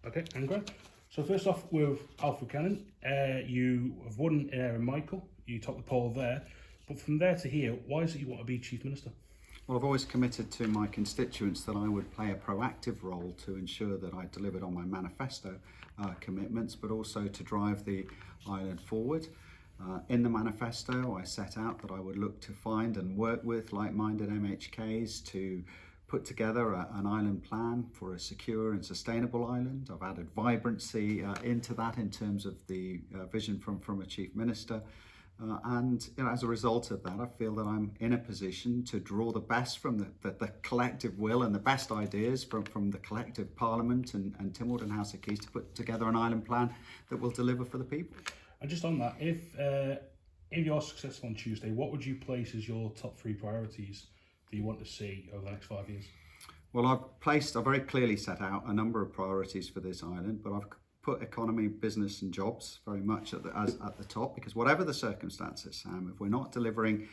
Okay, and great. So first off, with Alf Cannan, you have won in Aaron Michael. You topped the poll there, but from there to here, why is it you want to be Chief Minister? Well, I've always committed to my constituents that I would play a proactive role to ensure that I delivered on my manifesto commitments, but also to drive the island forward. In the manifesto, I set out that I would look to find and work with like-minded MHKs to put together an island plan for a secure and sustainable island. I've added vibrancy into that in terms of the vision from a Chief Minister. And as a result of that, I feel that I'm in a position to draw the best from the collective will and the best ideas from the collective Parliament and Tynwald and House of Keys to put together an island plan that will deliver for the people. And just on that, if you're successful on Tuesday, what would you place as your top 3 priorities that you want to see over the next 5 years? Well, I've very clearly set out a number of priorities for this island, but I've put economy, business and jobs very much at the top, because whatever the circumstances, Sam, if we're not delivering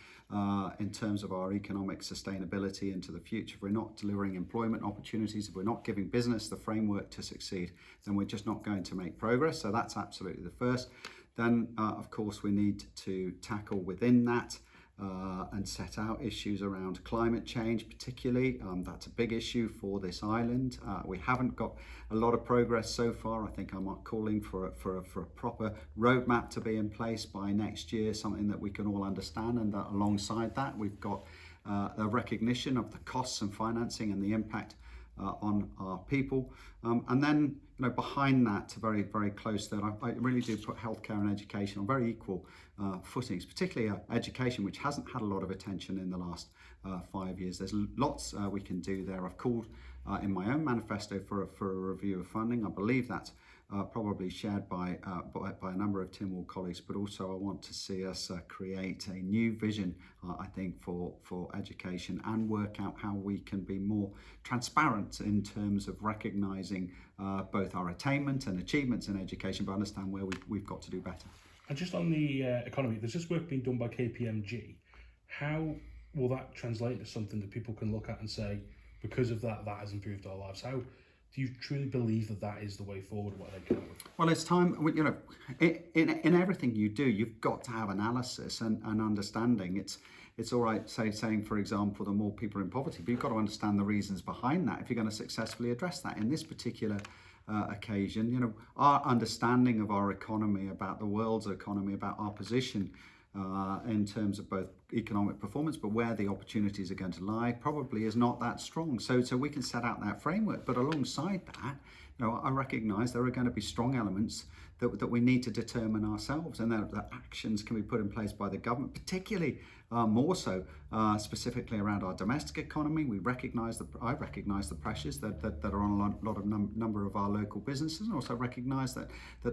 in terms of our economic sustainability into the future, if we're not delivering employment opportunities, if we're not giving business the framework to succeed, then we're just not going to make progress. So that's absolutely the first. Then, of course, we need to tackle within that and set out issues around climate change, particularly. That's a big issue for this island. We haven't got a lot of progress so far. I think I'm calling for a proper roadmap to be in place by next year, something that we can all understand, and that alongside that we've got a recognition of the costs and financing and the impact on our people. And then, behind that, very, very close to that, I really do put healthcare and education on very equal footings, particularly education, which hasn't had a lot of attention in the last 5 years. There's lots we can do there. I've called in my own manifesto for a review of funding. I believe that's probably shared by a number of Tynwald colleagues, but also I want to see us create a new vision, I think, for education, and work out how we can be more transparent in terms of recognising both our attainment and achievements in education, but understand where we've got to do better. And just on the economy, there's this work being done by KPMG. How will that translate into something that people can look at and say, because of that has improved our lives? How do you truly believe that is the way forward, what they come up with? Well, it's time, in everything you do, you've got to have analysis and understanding. It's all right saying, for example, the more people are in poverty, but you've got to understand the reasons behind that if you're going to successfully address that. In this particular occasion, our understanding of our economy, about the world's economy, about our position in terms of both economic performance, but where the opportunities are going to lie, probably is not that strong. So we can set out that framework, but alongside that, I recognise there are going to be strong elements that we need to determine ourselves, and that actions can be put in place by the government, particularly more so specifically around our domestic economy. I recognise the pressures that are on a lot of number of our local businesses, and also recognise that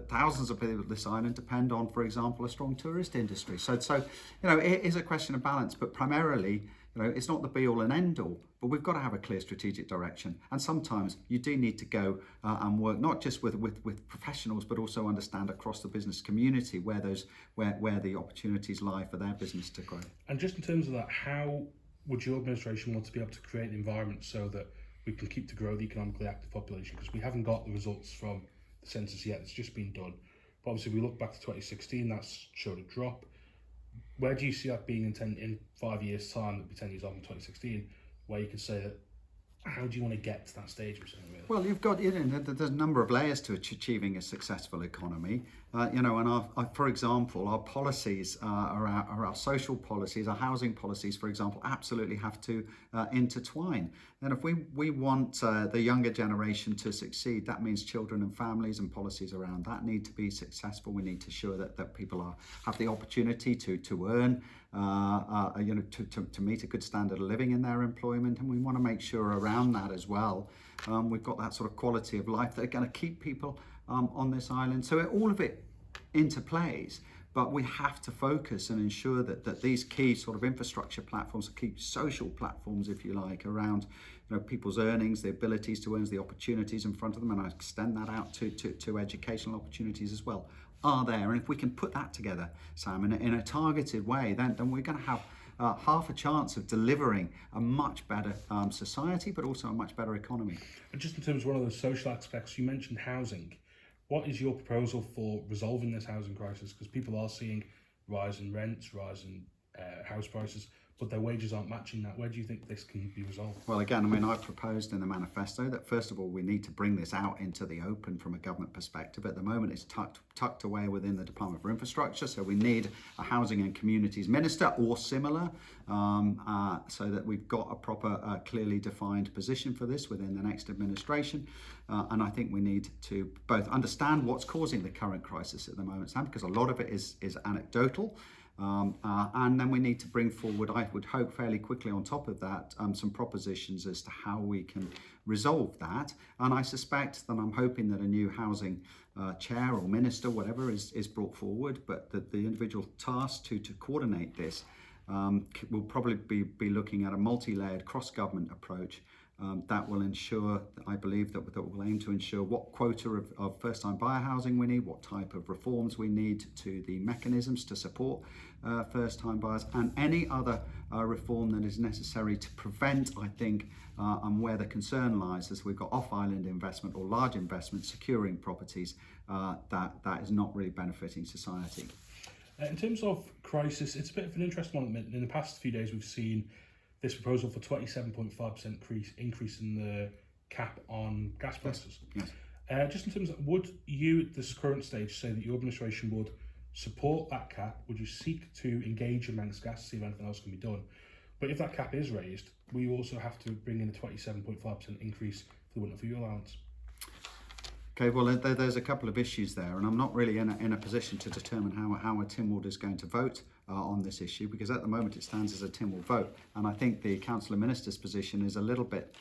thousands of people at this island depend on, for example, a strong tourist industry. So it is a question of balance, but primarily, it's not the be-all and end-all, but we've got to have a clear strategic direction. And sometimes you do need to go and work not just with professionals, but also understand across the business community where the opportunities lie for their business to grow. And just in terms of that, how would your administration want to be able to create an environment so that we can keep to grow the economically active population? Because we haven't got the results from the census yet. It's just been done. But obviously, we look back to 2016, that's showed a drop. Where do you see that being in 5 years' time? That'll be 10 years on in 2016, where you can say that, how do you want to get to that stage? Really? Well, you've got, there's a number of layers to achieving a successful economy. And for example, our policies, our social policies, our housing policies, for example, absolutely have to intertwine. And if we want the younger generation to succeed, that means children and families and policies around that need to be successful. We need to ensure that people have the opportunity to earn, to meet a good standard of living in their employment, and we want to make sure around that as well we've got that sort of quality of life that are going to keep people on this island. So all of it interplays, but we have to focus and ensure that these key sort of infrastructure platforms, key social platforms, if you like, around people's earnings, the abilities to earn, the opportunities in front of them, and I extend that out to educational opportunities as well, are there. And if we can put that together, Sam, in a targeted way, then we're going to have half a chance of delivering a much better society, but also a much better economy. And just in terms of one of those social aspects, you mentioned housing. What is your proposal for resolving this housing crisis? Because people are seeing rise in rents, rise in house prices, but their wages aren't matching that. Where do you think this can be resolved? Well, again, I mean, I proposed in the manifesto that first of all, we need to bring this out into the open from a government perspective. At the moment, it's tucked away within the Department for Infrastructure, so we need a Housing and Communities Minister or similar, so that we've got a proper, clearly defined position for this within the next administration. And I think we need to both understand what's causing the current crisis at the moment, Sam, because a lot of it is anecdotal. And then we need to bring forward, I would hope fairly quickly on top of that, some propositions as to how we can resolve that. And I suspect that I'm hoping that a new housing chair or minister, whatever, is brought forward, but that the individual tasked to coordinate this will probably be looking at a multi-layered cross-government approach that will ensure, I believe, that will aim to ensure what quota of first-time buyer housing we need, what type of reforms we need to the mechanisms to support first-time buyers, and any other reform that is necessary to prevent, I think, and where the concern lies, as we've got off-island investment or large investment securing properties, that is not really benefiting society. In terms of crisis, it's a bit of an interesting one. In the past few days, we've seen this proposal for 27.5% increase in the cap on gas prices. Yes. Just in terms of, would you at this current stage say that your administration would support that cap? Would you seek to engage amongst gas to see if anything else can be done? But if that cap is raised, we also have to bring in a 27.5% increase for the winter fuel allowance. Okay, well, there's a couple of issues there, and I'm not really in a position to determine how a Tynwald is going to vote on this issue, because at the moment it stands as a Tynwald vote, and I think the Council of Ministers position is a little bit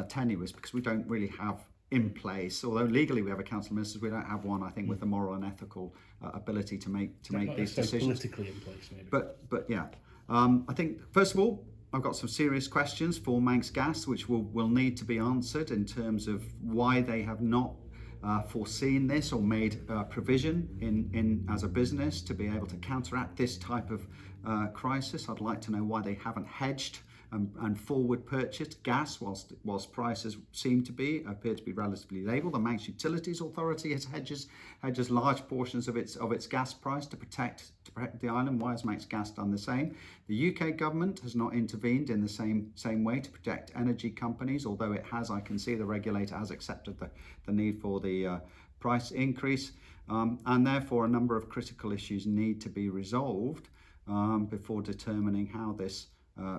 tenuous, because we don't really have in place, although legally we have a Council of Ministers, we don't have one, I think, with the moral and ethical ability to make these decisions. Politically in place, maybe. But yeah, I think first of all, I've got some serious questions for Manx Gas, which will need to be answered in terms of why they have not foreseen this or made provision in as a business to be able to counteract this type of crisis. I'd like to know why they haven't hedged and forward purchased gas whilst prices appear to be relatively stable. The Manx Utilities Authority hedges large portions of its gas price to protect the island. Why has Manx Gas done the same? The UK government has not intervened in the same way to protect energy companies, although it has, I can see the regulator has accepted the need for the price increase, and therefore a number of critical issues need to be resolved before determining how this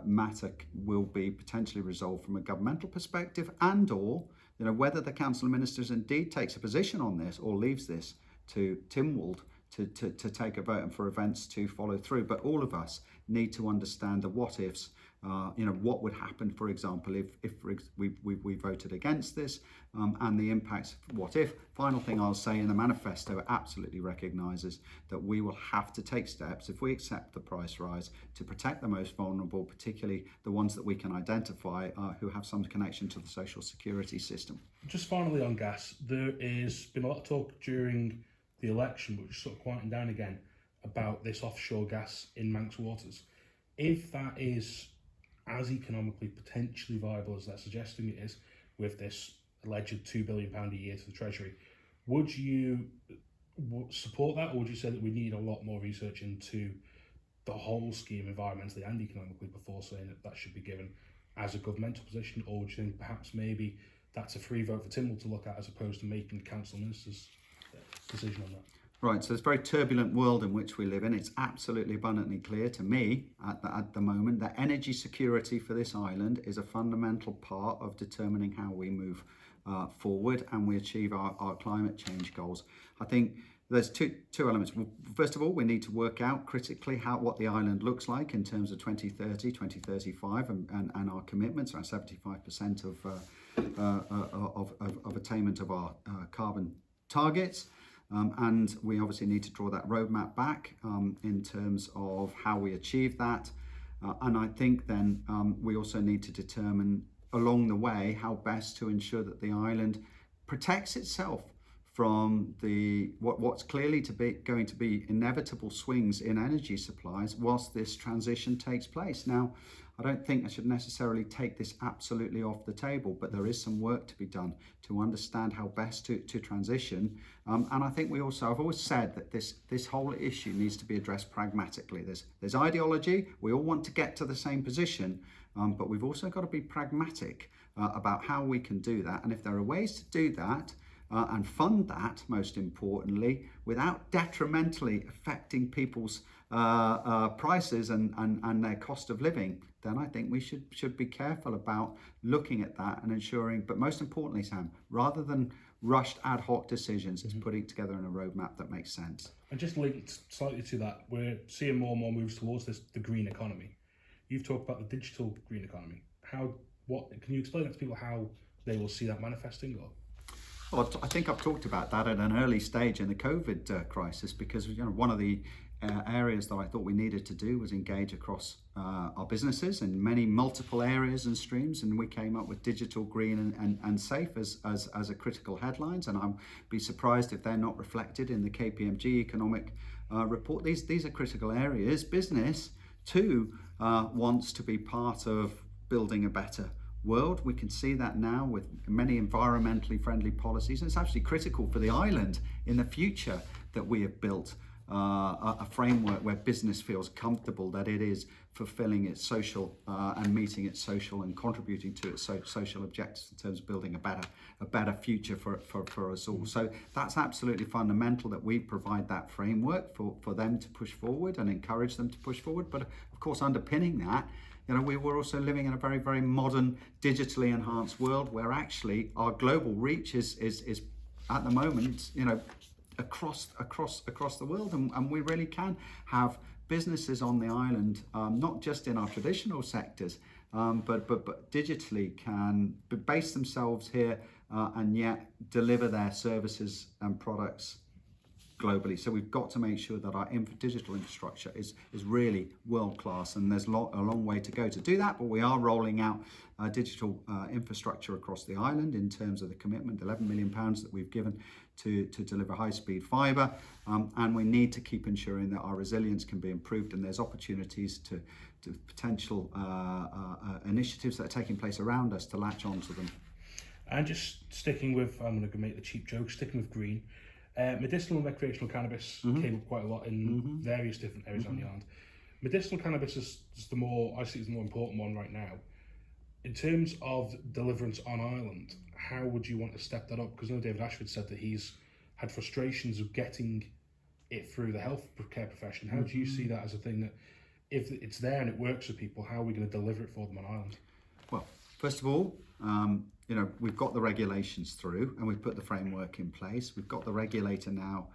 matter will be potentially resolved from a governmental perspective, and or whether the Council of Ministers indeed takes a position on this or leaves this to Tynwald to take a vote and for events to follow through. But all of us need to understand the what ifs. What would happen, for example, if we voted against this, and the impacts. What if? Final thing I'll say, in the manifesto absolutely recognises that we will have to take steps if we accept the price rise to protect the most vulnerable, particularly the ones that we can identify who have some connection to the social security system. Just finally on gas, there has been a lot of talk during the election, which is sort of quieting down again, about this offshore gas in Manx waters. If that is as economically potentially viable as they're suggesting it is, with this alleged £2 billion a year to the Treasury, would you support that, or would you say that we need a lot more research into the whole scheme environmentally and economically before saying that should be given as a governmental position? Or would you think perhaps maybe that's a free vote for Tynwald to look at, as opposed to making the Council of Ministers' decision on that? Right, so it's a very turbulent world in which we live in. It's absolutely abundantly clear to me at the moment that energy security for this island is a fundamental part of determining how we move forward and we achieve our climate change goals. I think there's two elements. First of all, we need to work out critically what the island looks like in terms of 2030, 2035 and our commitments, around 75% of attainment of our carbon targets. And we obviously need to draw that roadmap back in terms of how we achieve that. And I think then we also need to determine along the way how best to ensure that the island protects itself from what's clearly going to be inevitable swings in energy supplies whilst this transition takes place. Now, I don't think I should necessarily take this absolutely off the table, but there is some work to be done to understand how best to transition. And I think I've always said that this whole issue needs to be addressed pragmatically. There's ideology, we all want to get to the same position, but we've also got to be pragmatic about how we can do that. And if there are ways to do that, and fund that, most importantly, without detrimentally affecting people's prices and their cost of living, then I think we should be careful about looking at that and ensuring, but most importantly, Sam, rather than rushed ad hoc decisions, it's putting together in a roadmap that makes sense. And just linked slightly to that, we're seeing more and more moves towards the green economy. You've talked about the digital green economy. Can you explain that to people how they will see that manifesting? Or? Well, I think I've talked about that at an early stage in the COVID crisis, because one of the areas that I thought we needed to do was engage across our businesses in many multiple areas and streams, and we came up with digital, green and safe as a critical headlines, and I'll be surprised if they're not reflected in the KPMG economic report. These are critical areas. Business too wants to be part of building a better world. We can see that now with many environmentally friendly policies, and it's actually critical for the island in the future that we have built a framework where business feels comfortable that it is fulfilling its social and meeting its social and contributing to its social objectives in terms of building a better future for us all. So that's absolutely fundamental that we provide that framework for them to push forward and encourage them to push forward. But of course, underpinning that, we were also living in a very, very modern, digitally enhanced world where actually our global reach is at the moment, across the world, and we really can have businesses on the island, not just in our traditional sectors, but digitally can base themselves here and yet deliver their services and products globally. So we've got to make sure that our digital infrastructure is really world class, and there's a long way to go to do that, but we are rolling out digital infrastructure across the island in terms of the commitment, £11 million that we've given to deliver high-speed fibre, and we need to keep ensuring that our resilience can be improved, and there's opportunities to potential initiatives that are taking place around us to latch onto them. And just sticking with, I'm going to make the cheap joke, sticking with green, medicinal and recreational cannabis came up quite a lot in various different areas on the island. Medicinal cannabis is the more important one right now. In terms of deliverance on island, how would you want to step that up? Because I know David Ashford said that he's had frustrations of getting it through the health care profession. How do you see that as a thing that, if it's there and it works for people, how are we going to deliver it for them on island? Well, first of all, we've got the regulations through and we've put the framework in place. We've got the regulator now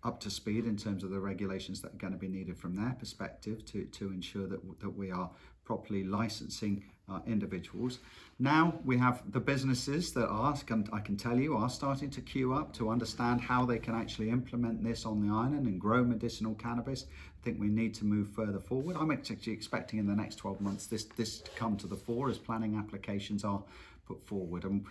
up to speed in terms of the regulations that are going to be needed from their perspective to ensure that we are properly licensing individuals. Now we have the businesses that are starting to queue up to understand how they can actually implement this on the island and grow medicinal cannabis. I think we need to move further forward. I'm actually expecting in the next 12 months this to come to the fore as planning applications are put forward. And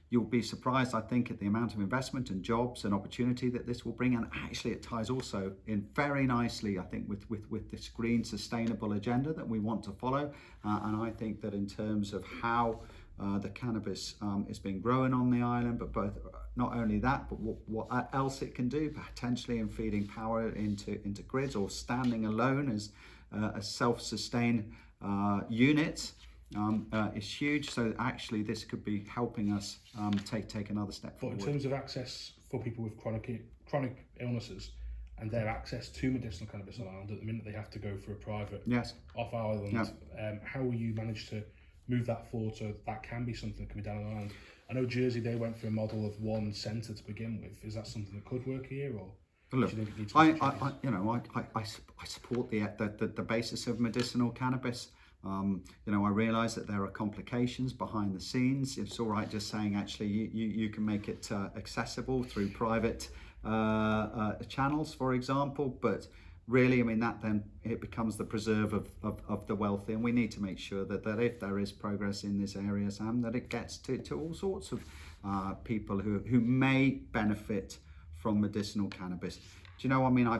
you'll be surprised, I think, at the amount of investment and jobs and opportunity that this will bring. And actually it ties also in very nicely, I think, with this green sustainable agenda that we want to follow. And I think that in terms of how the cannabis is being grown on the island, but not only that, but what else it can do, potentially in feeding power into grids or standing alone as a self-sustained unit, is huge. So actually this could be helping us take another step forward. But in terms of access for people with chronic illnesses and their access to medicinal cannabis on island, at the minute they have to go for a private off island. How will you manage to move that forward so that can be something that can be done on island? I know Jersey, they went for a model of one centre to begin with. Is that something that could work here, or look, do you think it needs I support the basis of medicinal cannabis. I realise that there are complications behind the scenes. It's all right just saying actually you can make it accessible through private channels, for example, but really, I mean, that then it becomes the preserve of the wealthy, and we need to make sure that if there is progress in this area, Sam, that it gets to all sorts of people who may benefit from medicinal cannabis. Do you know, I mean, I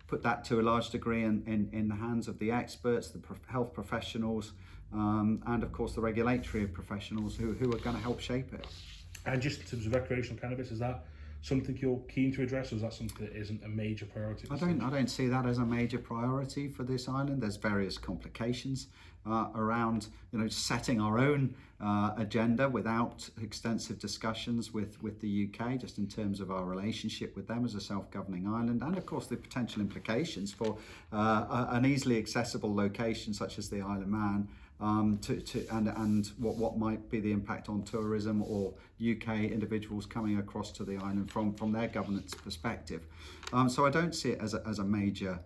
put that to a large degree in the hands of the experts, the health professionals, and of course the regulatory professionals who are going to help shape it. And just in terms of recreational cannabis, is that something you're keen to address, or is that something that isn't a major priority? I don't see that as a major priority for this island. There's various complications around, setting our own agenda without extensive discussions with the UK, just in terms of our relationship with them as a self-governing island, and of course the potential implications for an easily accessible location such as the Isle of Man. And what might be the impact on tourism or UK individuals coming across to the island from their governance perspective. So I don't see it as a major,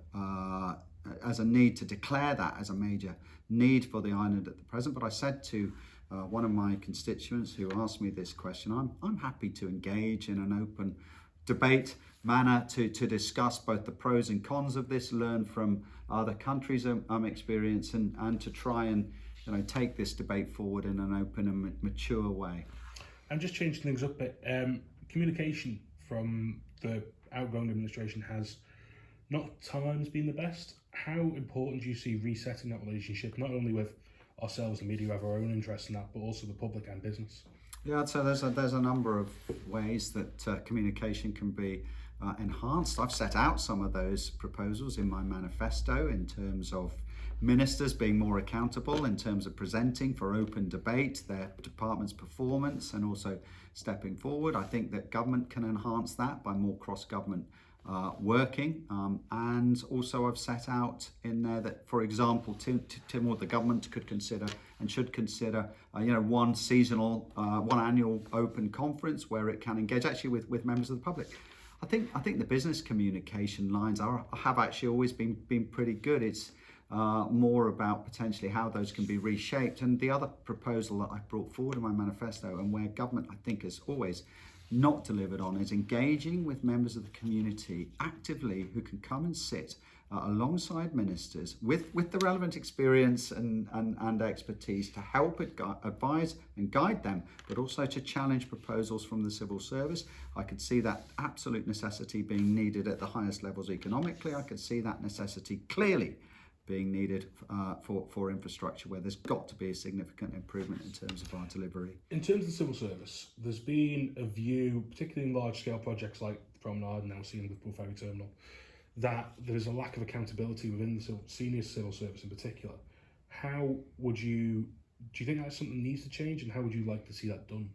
as a need to declare that as a major need for the island at the present. But I said to one of my constituents who asked me this question, I'm happy to engage in an open debate manner to discuss both the pros and cons of this, learn from other countries' experience, and to try and take this debate forward in an open and mature way. And just changing things up a bit, communication from the outgoing administration has not at times been the best. How important do you see resetting that relationship, not only with ourselves, the media, who have our own interests in that, but also the public and business? Yeah, so there's a number of ways that communication can be enhanced. I've set out some of those proposals in my manifesto in terms of ministers being more accountable in terms of presenting for open debate their department's performance and also stepping forward. I think that government can enhance that by more cross-government working, and also I've set out in there that, for example, Tim, the government could consider and should consider one annual open conference where it can engage actually with members of the public. I think the business communication lines have actually always been pretty good. It's more about potentially how those can be reshaped. And the other proposal that I brought forward in my manifesto, and where government I think has always not delivered on, is engaging with members of the community actively who can come and sit alongside ministers with the relevant experience and expertise to help advise and guide them, but also to challenge proposals from the civil service. I could see that absolute necessity being needed at the highest levels economically. I could see that necessity clearly being needed for infrastructure, where there's got to be a significant improvement in terms of our delivery. In terms of the civil service, there's been a view, particularly in large-scale projects like the Promenade and now seeing with Bull Ferry Terminal, that there's a lack of accountability within the senior civil service in particular. Do you think that's something that needs to change, and how would you like to see that done?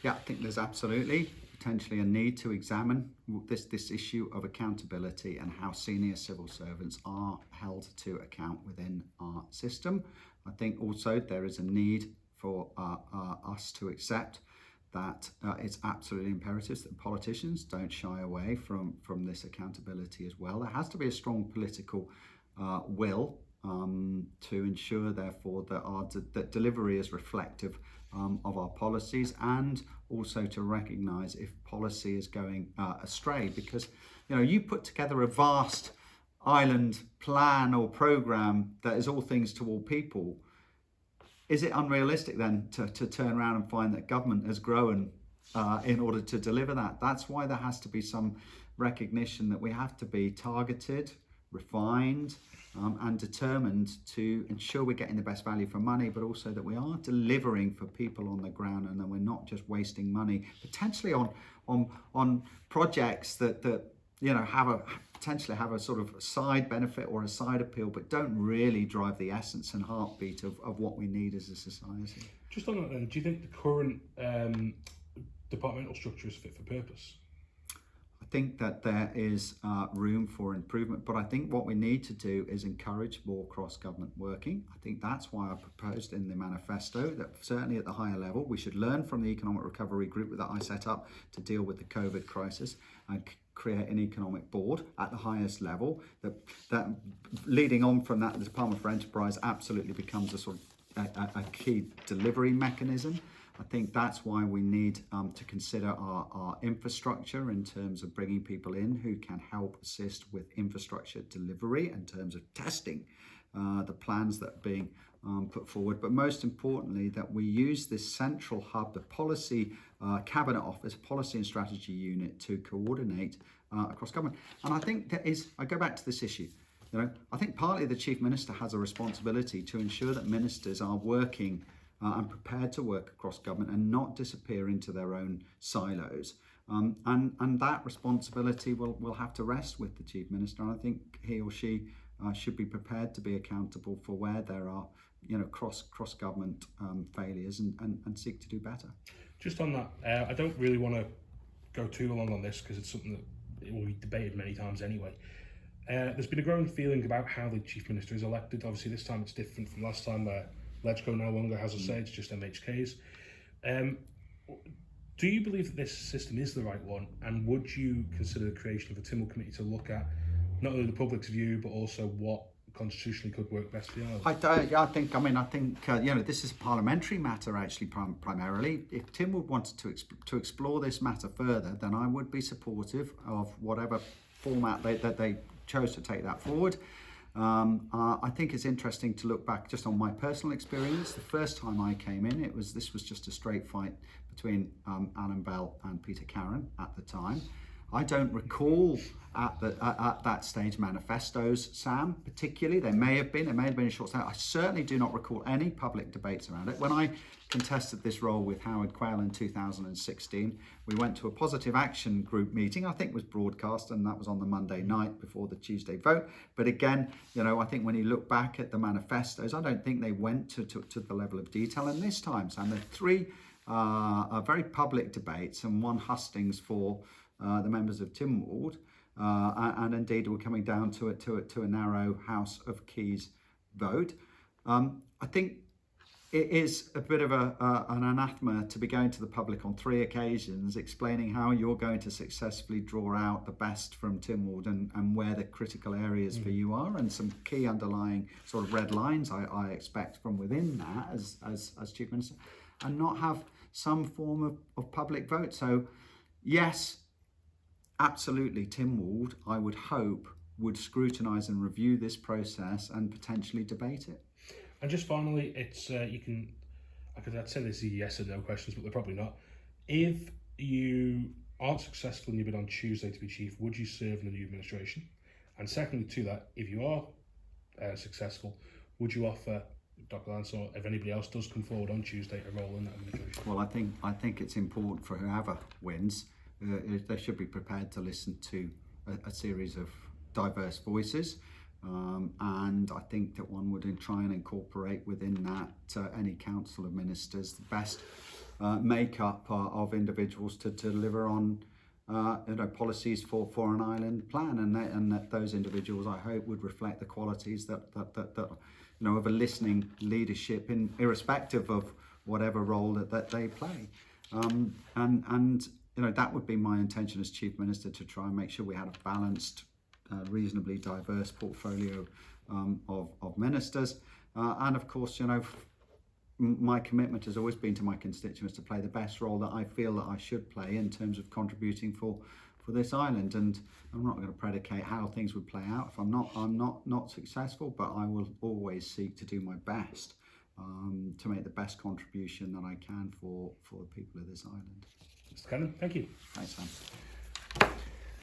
Yeah, I think there's absolutely potentially a need to examine this issue of accountability and how senior civil servants are held to account within our system. I think also there is a need for us to accept that it's absolutely imperative that politicians don't shy away from this accountability as well. There has to be a strong political will to ensure, therefore, that delivery is reflective of our policies, and also to recognise if policy is going astray. Because you put together a vast island plan or programme that is all things to all people. Is it unrealistic then to turn around and find that government has grown in order to deliver that? That's why there has to be some recognition that we have to be targeted, refined, and determined to ensure we're getting the best value for money, but also that we are delivering for people on the ground, and that we're not just wasting money potentially on projects that potentially have a sort of side benefit or a side appeal, but don't really drive the essence and heartbeat of what we need as a society. Just on that then, do you think the current departmental structure is fit for purpose? I think that there is room for improvement, but I think what we need to do is encourage more cross-government working. I think that's why I proposed in the manifesto that certainly at the higher level we should learn from the Economic Recovery Group that I set up to deal with the COVID crisis, and create an economic board at the highest level. That leading on from that, the Department for Enterprise absolutely becomes a sort of a key delivery mechanism. I think that's why we need to consider our infrastructure in terms of bringing people in who can help assist with infrastructure delivery in terms of testing the plans that are being put forward. But most importantly, that we use this central hub, the policy cabinet office, policy and strategy unit, to coordinate across government. And I think I go back to this issue. I think partly the Chief Minister has a responsibility to ensure that ministers are working and prepared to work across government and not disappear into their own silos. And that responsibility will have to rest with the Chief Minister. And I think he or she should be prepared to be accountable for where there are cross government failures and seek to do better. Just on that, I don't really want to go too long on this because it's something that it will be debated many times anyway. There's been a growing feeling about how the Chief Minister is elected. Obviously this time it's different from last time where Legco no longer has a say, it's just MHKs. Do you believe that this system is the right one, and would you consider the creation of a Tynwald committee to look at not only the public's view but also what constitutionally could work best for the island? I think this is a parliamentary matter actually primarily. If Tynwald wanted to explore this matter further, then I would be supportive of whatever format that they chose to take that forward. I think it's interesting to look back just on my personal experience. The first time I came in, this was just a straight fight between Alan Bell and Peter Carran at the time. I don't recall at that stage manifestos, Sam, particularly. There may have been a short time. I certainly do not recall any public debates around it. When I contested this role with Howard Quayle in 2016, we went to a positive action group meeting. I think it was broadcast, and that was on the Monday night before the Tuesday vote. But again, I think when you look back at the manifestos, I don't think they went to the level of detail. And this time, Sam, there are three very public debates and one hustings for the members of Tynwald, and indeed we're coming down to a narrow House of Keys vote. I think it is a bit of an anathema to be going to the public on 3 occasions explaining how you're going to successfully draw out the best from Tynwald and where the critical areas for you are, and some key underlying sort of red lines I expect from within that as Chief Minister, and not have some form of public vote. So yes, absolutely, Tynwald, I would hope, would scrutinise and review this process and potentially debate it. And just finally, it's I'd say this is yes or no questions, but they're probably not. If you aren't successful in your bid on Tuesday to be chief, would you serve in the new administration? And secondly to that, if you are successful, would you offer Dr. Lance, or if anybody else does come forward on Tuesday, a role in that administration? Well, I think it's important for whoever wins, they should be prepared to listen to a series of diverse voices. And I think that one would try and incorporate within that any council of ministers the best makeup of individuals to deliver on policies for an island plan, and that those individuals, I hope, would reflect the qualities that of a listening leadership, irrespective of whatever role that they play. And that would be my intention as Chief Minister, to try and make sure we had a balanced, reasonably diverse portfolio of ministers. And of course, my commitment has always been to my constituents to play the best role that I feel that I should play in terms of contributing for this island. And I'm not going to predicate how things would play out if I'm not successful, but I will always seek to do my best to make the best contribution that I can for the people of this island. Mr. Cannan, thank you. Thanks, Sam.